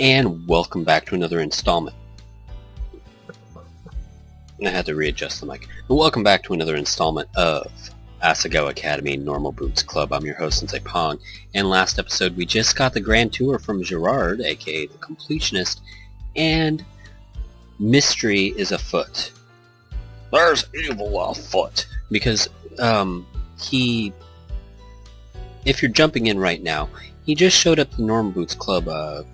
And welcome back to another installment. I had to readjust the mic. Welcome back to another installment of Asagao Academy Normal Boots Club. I'm your host, sensei-pong, and last episode we just got the grand tour from JonTron, aka the Completionist, and mystery is afoot. There's evil afoot! Because, if you're jumping in right now, he just showed up the Normal Boots Club,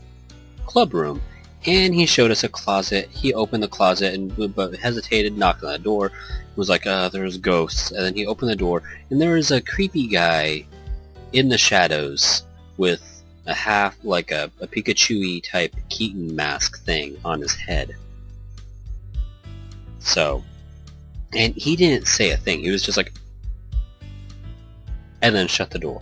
club room, and he showed us a closet. He opened the closet and but hesitated, knocked on the door, was like, there's ghosts, and then he opened the door, and there was a creepy guy in the shadows with a half, like a Pikachu-y type Keaton mask thing on his head. So, and he didn't say a thing, he was just like, and then shut the door.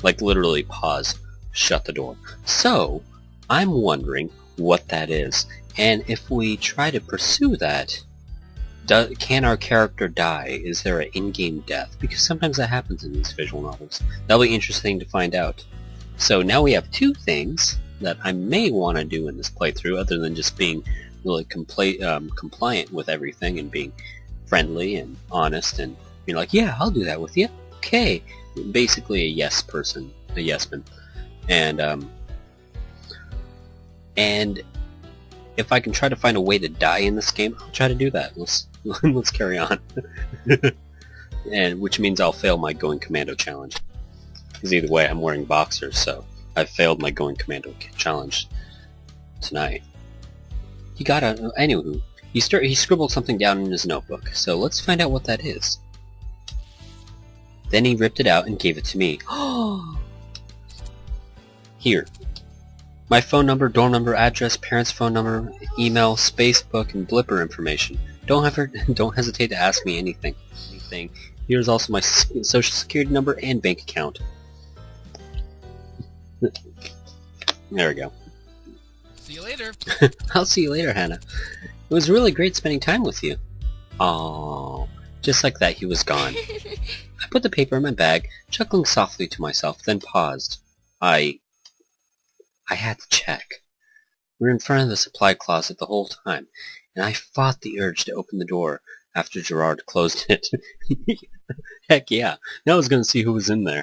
Like, literally pause, shut the door. So, I'm wondering what that is, and if we try to pursue that, can our character die? Is there an in-game death? Because sometimes that happens in these visual novels. That'll be interesting to find out. So now we have two things that I may want to do in this playthrough, other than just being really compliant with everything and being friendly and honest and being like, yeah, I'll do that with you. Okay. Basically a yes person, a yes man. And if I can try to find a way to die in this game, I'll try to do that. Let's carry on. And which means I'll fail my going commando challenge. Because either way, I'm wearing boxers, so I failed my going commando challenge tonight. He got a... Anywho, he scribbled something down in his notebook, so let's find out what that is. Then he ripped it out and gave it to me. Here. My phone number, dorm number, address, parents' phone number, email, spacebook, and blipper information. Don't hesitate to ask me anything. Here's also my social security number and bank account. There we go. See you later. I'll see you later, Hannah. It was really great spending time with you. Aww. Just like that, he was gone. I put the paper in my bag, chuckling softly to myself, then paused. I had to check. We were in front of the supply closet the whole time, and I fought the urge to open the door after Gerard closed it. Heck yeah, now I was going to see who was in there.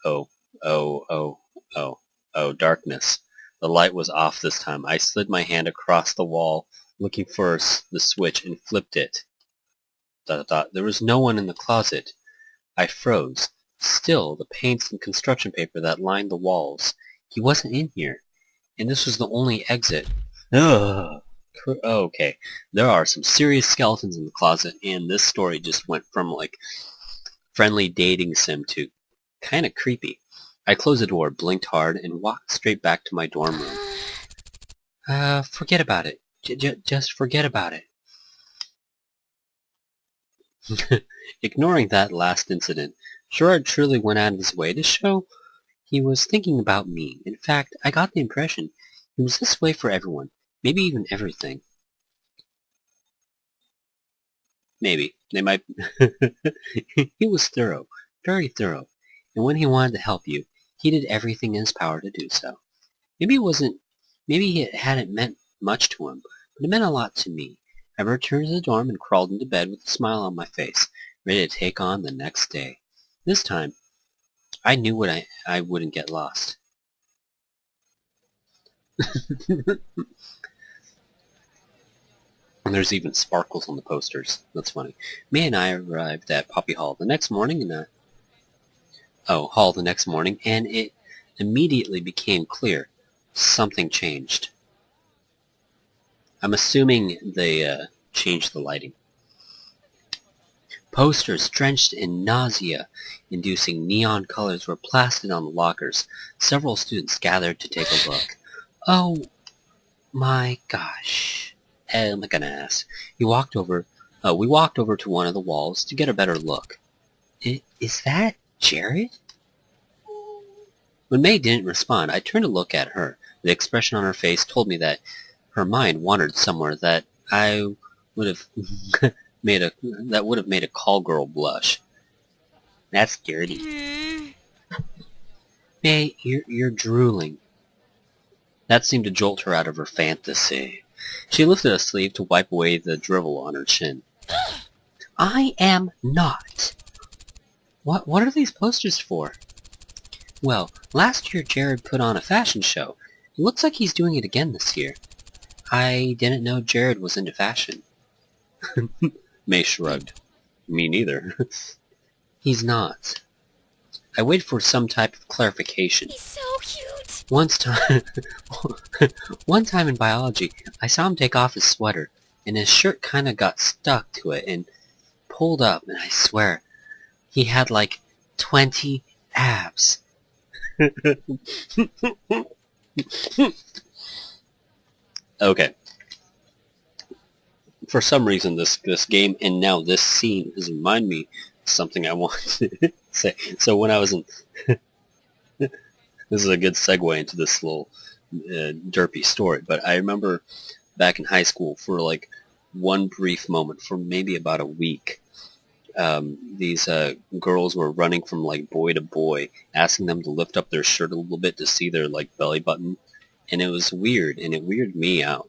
Oh, darkness. The light was off this time. I slid my hand across the wall, looking for the switch, and flipped it. ... There was no one in the closet. I froze. Still, the paints and construction paper that lined the walls. He wasn't in here, and this was the only exit. Ugh. Okay, there are some serious skeletons in the closet, and this story just went from, like, friendly dating sim to kind of creepy. I closed the door, blinked hard, and walked straight back to my dorm room. Forget about it. Just forget about it. Ignoring that last incident, Gerard truly went out of his way to show he was thinking about me. In fact, I got the impression he was this way for everyone, maybe even everything. Maybe. They might... He was thorough, very thorough, and when he wanted to help you, he did everything in his power to do so. Maybe it hadn't meant much to him, but it meant a lot to me. I returned to the dorm and crawled into bed with a smile on my face, ready to take on the next day. This time, I knew I wouldn't get lost. And there's even sparkles on the posters. That's funny. May and I arrived at Poppy Hall the next morning, and and it immediately became clear something changed. I'm assuming they changed the lighting. Posters drenched in nausea-inducing neon colors were plastered on the lockers. Several students gathered to take a look. Oh my gosh. Like an ass. We walked over to one of the walls to get a better look. Is that Jared? When May didn't respond, I turned to look at her. The expression on her face told me that her mind wandered somewhere that I would have made a call girl blush. That's dirty. May, you're drooling. That seemed to jolt her out of her fantasy. She lifted a sleeve to wipe away the drivel on her chin. I am not. What are these posters for? Well, last year Jared put on a fashion show. It looks like he's doing it again this year. I didn't know Jared was into fashion. May shrugged. Me neither. He's not. I waited for some type of clarification. He's so cute! One time in biology, I saw him take off his sweater, and his shirt kinda got stuck to it and pulled up, and I swear, he had like 20 abs. Okay. For some reason, this game and now this scene has reminded me of something I want to say. So when I was in... This is a good segue into this little derpy story, but I remember back in high school for like one brief moment, for maybe about a week, these girls were running from like boy to boy, asking them to lift up their shirt a little bit to see their like belly button, and it was weird, and it weirded me out.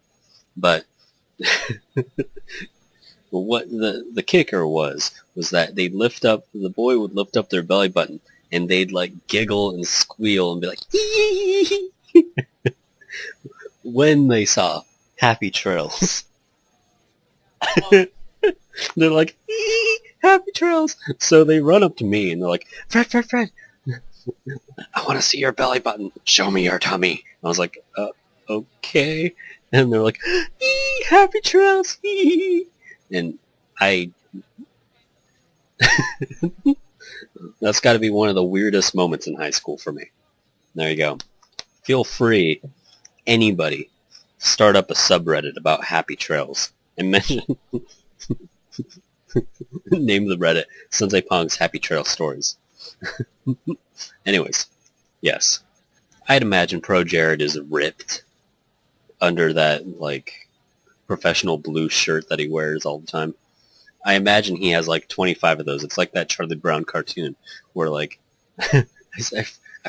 But what the kicker was that they'd lift up, the boy would lift up their belly button, and they'd like giggle and squeal and be like, hee when they saw Happy Trails. They're like, Happy Trails! So they run up to me and they're like, Fred, I want to see your belly button. Show me your tummy. I was like, okay. And they're like, Happy Trails! And I... That's got to be one of the weirdest moments in high school for me. There you go. Feel free, anybody, start up a subreddit about Happy Trails and mention... Name the Reddit Sensei-Pong's Happy Trail Stories. Anyways, yes. I'd imagine ProJared is ripped under that, like, professional blue shirt that he wears all the time. I imagine he has like 25 of those. It's like that Charlie Brown cartoon where like, I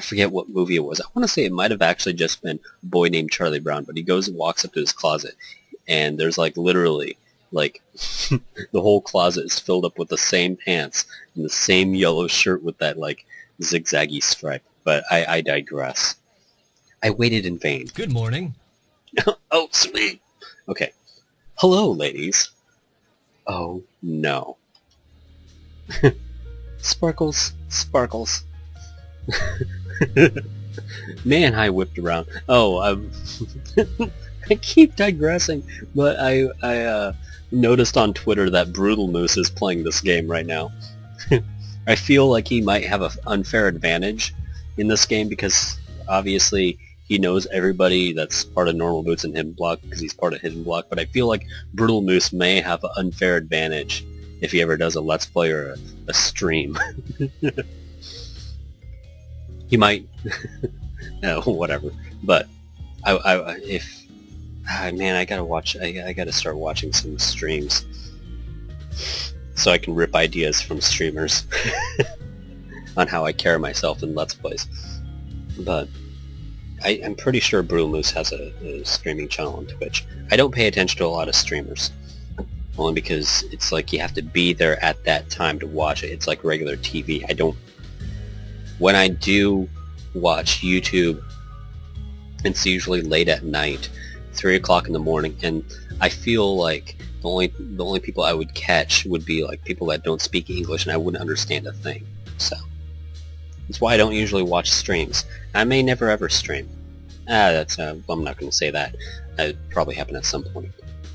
forget what movie it was. I want to say it might have actually just been a boy named Charlie Brown, but he goes and walks up to his closet and there's like literally like the whole closet is filled up with the same pants and the same yellow shirt with that like zigzaggy stripe. But I digress. I waited in vain. Good morning. Oh, sweet. Okay. Hello, ladies. Oh, no. Sparkles. Man, I whipped around. Oh, I keep digressing, but I noticed on Twitter that Brutal Moose is playing this game right now. I feel like he might have an unfair advantage in this game because obviously he knows everybody that's part of Normal Boots and Hidden Block because he's part of Hidden Block, but I feel like Brutal Moose may have an unfair advantage if he ever does a Let's Play or a stream. He might... no, whatever. But, man, I gotta start watching some streams so I can rip ideas from streamers on how I carry myself in Let's Plays. But I'm pretty sure Brutal Moose has a streaming channel on Twitch. I don't pay attention to a lot of streamers, only because it's like you have to be there at that time to watch it. It's like regular TV. When I do watch YouTube, it's usually late at night, 3 o'clock in the morning, and I feel like the only people I would catch would be like people that don't speak English and I wouldn't understand a thing. So that's why I don't usually watch streams. I may never ever stream. I'm not going to say that. That'd probably happen at some point.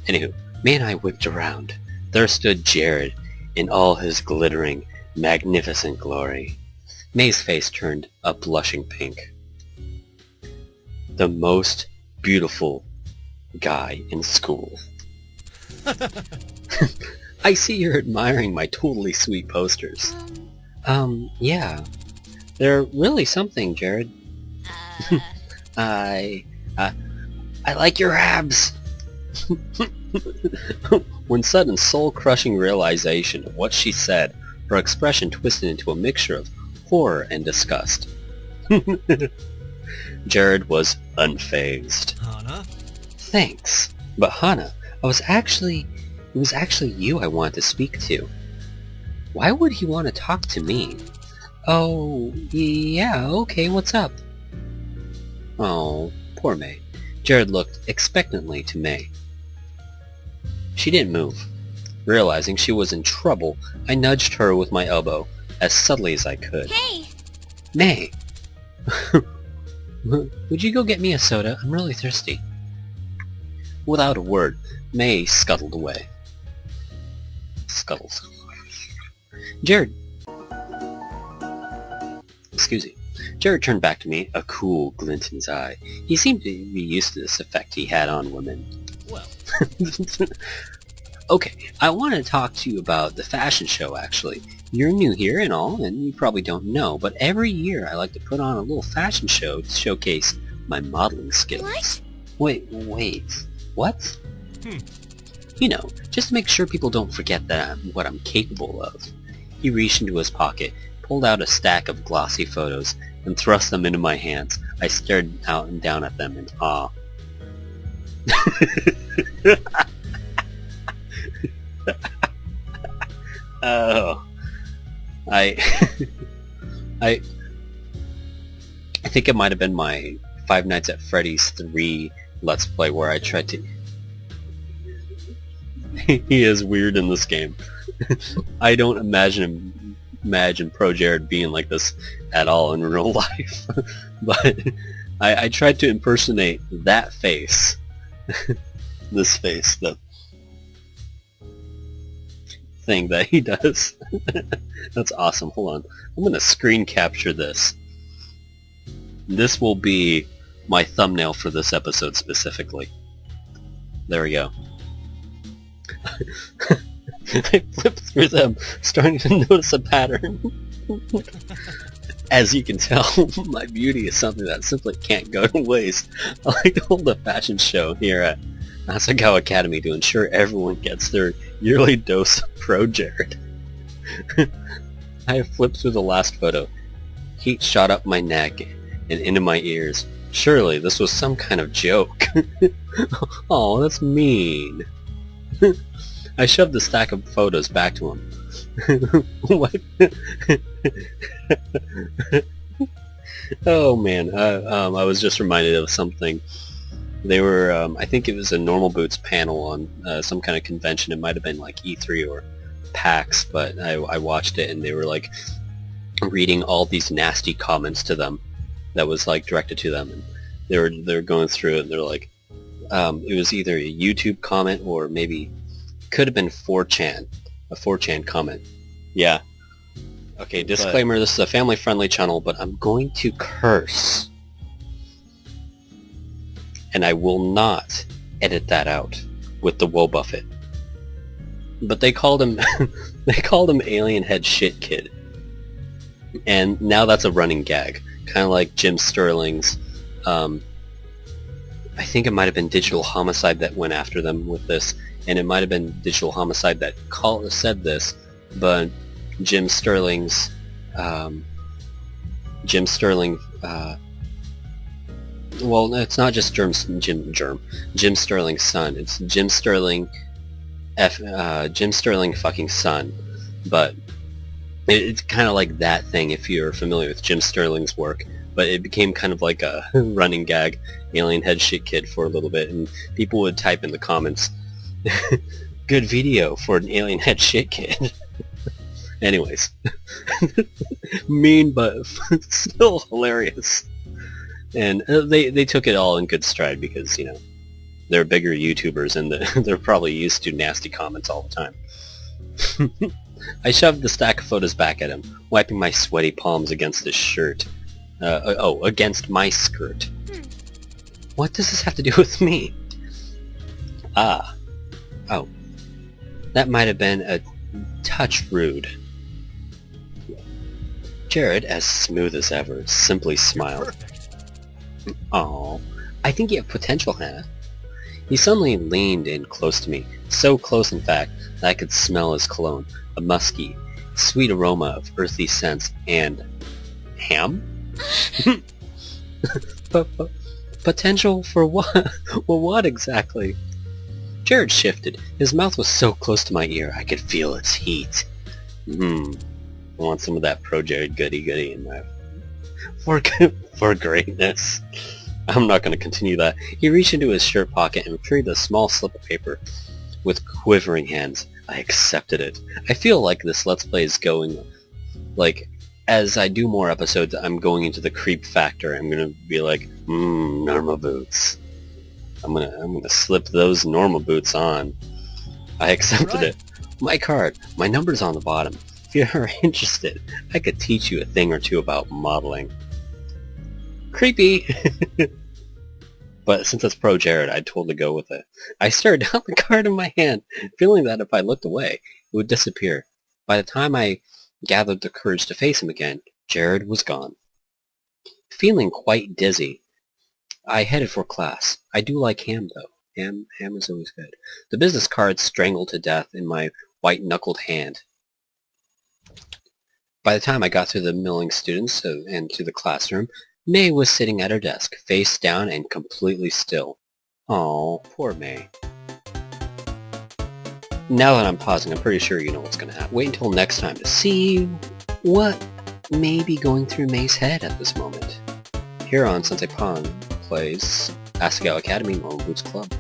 Anywho, man, I whipped around. There stood Jared in all his glittering, magnificent glory. May's face turned a blushing pink. The most beautiful guy in school. I see you're admiring my totally sweet posters. Yeah. They're really something, Jared. I like your abs. When sudden soul-crushing realization of what she said, her expression twisted into a mixture of horror and disgust. Jared was unfazed. Hana? Thanks. But Hana, it was actually you I wanted to speak to. Why would he want to talk to me? Oh, yeah, okay, what's up? Oh, poor May. Jared looked expectantly to May. She didn't move. Realizing she was in trouble, I nudged her with my elbow, as subtly as I could. Hey! May! Would you go get me a soda? I'm really thirsty. Without a word, May scuttled away. Scuttled. Jared! Excuse me. Jared turned back to me, a cool glint in his eye. He seemed to be used to this effect he had on women. Well, Okay, I want to talk to you about the fashion show, actually. You're new here and all, and you probably don't know, but every year I like to put on a little fashion show to showcase my modeling skills. What? Wait. What? You know, just to make sure people don't forget that what I'm capable of. He reached into his pocket, pulled out a stack of glossy photos, and thrust them into my hands. I stared out and down at them in awe. Oh. I think it might have been my Five Nights at Freddy's 3 Let's Play where I tried to... He is weird in this game. I don't imagine ProJared being like this at all in real life. But I tried to impersonate that face. This face, the thing that he does. That's awesome. Hold on. I'm going to screen capture this. This will be my thumbnail for this episode specifically. There we go. I flipped through them, starting to notice a pattern. As you can tell, my beauty is something that simply can't go to waste. I like to hold a fashion show here at Asagao Academy to ensure everyone gets their yearly dose of ProJared. I have flipped through the last photo. Heat shot up my neck and into my ears. Surely this was some kind of joke. Oh, that's mean. I shoved the stack of photos back to him. What? Oh man, I was just reminded of something. They were, I think it was a Normal Boots panel on some kind of convention. It might have been like E3 or PAX, but I watched it and they were like reading all these nasty comments to them that was like directed to them, and they were going through it and they're like, it was either a YouTube comment or maybe could have been 4chan, a 4chan comment. Yeah. Okay, disclaimer, this is a family-friendly channel, but I'm going to curse. And I will not edit that out with the Woe Buffet. But they called him Alien Head Shit Kid. And now that's a running gag. Kind of like Jim Sterling's, I think it might have been Digital Homicide that went after them with this, and it might have been Digital Homicide that said this, but Jim Sterling's, well, it's not just Jim Sterling's son. It's Jim Sterling fucking son. But it's kind of like that thing if you're familiar with Jim Sterling's work. But it became kind of like a running gag, Alien Head Shit Kid, for a little bit, and people would type in the comments, "Good video for an Alien Head Shit Kid." Anyways, mean but still hilarious. And they took it all in good stride because, you know, they're bigger YouTubers and they're probably used to nasty comments all the time. I shoved the stack of photos back at him, wiping my sweaty palms against his shirt. Against my skirt. What does this have to do with me? Ah. Oh. That might have been a touch rude. Jared, as smooth as ever, simply smiled. Oh, I think you have potential, Hannah. He suddenly leaned in close to me, so close in fact that I could smell his cologne, a musky, sweet aroma of earthy scents and... ham? Potential for what? Well, what exactly? Jared shifted. His mouth was so close to my ear, I could feel its heat. I want some of that ProJared goody in my... For greatness. I'm not going to continue that. He reached into his shirt pocket and retrieved a small slip of paper. With quivering hands, I accepted it. I feel like this Let's Play is going... Like, as I do more episodes, I'm going into the creep factor. I'm going to be like, normal boots. I'm gonna slip those normal boots on. I accepted it. My card. My number's on the bottom. If you're interested, I could teach you a thing or two about modeling. Creepy! But since it's ProJared, I'd totally go with it. I stared down the card in my hand, feeling that if I looked away, it would disappear. By the time I gathered the courage to face him again, Jared was gone. Feeling quite dizzy, I headed for class. I do like ham, though. Ham is always good. The business cards strangled to death in my white-knuckled hand. By the time I got to the milling students and to the classroom, May was sitting at her desk, face down and completely still. Oh, poor May. Now that I'm pausing, I'm pretty sure you know what's going to happen. Wait until next time to see what may be going through May's head at this moment. Here on Sensei-pong plays Asagao Academy Normal Boots Club.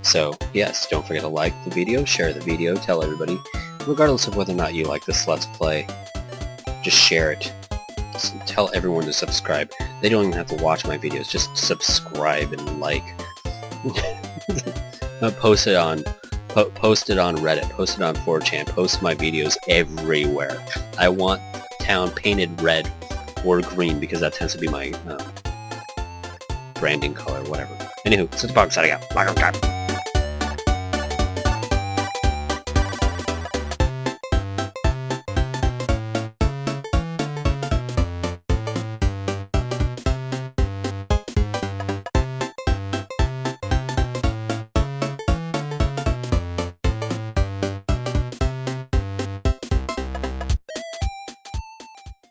So, yes, don't forget to like the video, share the video, tell everybody. Regardless of whether or not you like this Let's Play, just share it. Just tell everyone to subscribe. They don't even have to watch my videos, just subscribe and like. Post it on Reddit, post it on 4chan, post my videos everywhere. I want town painted red or green because that tends to be my branding color, whatever. Anywho, sensei-pong signing out.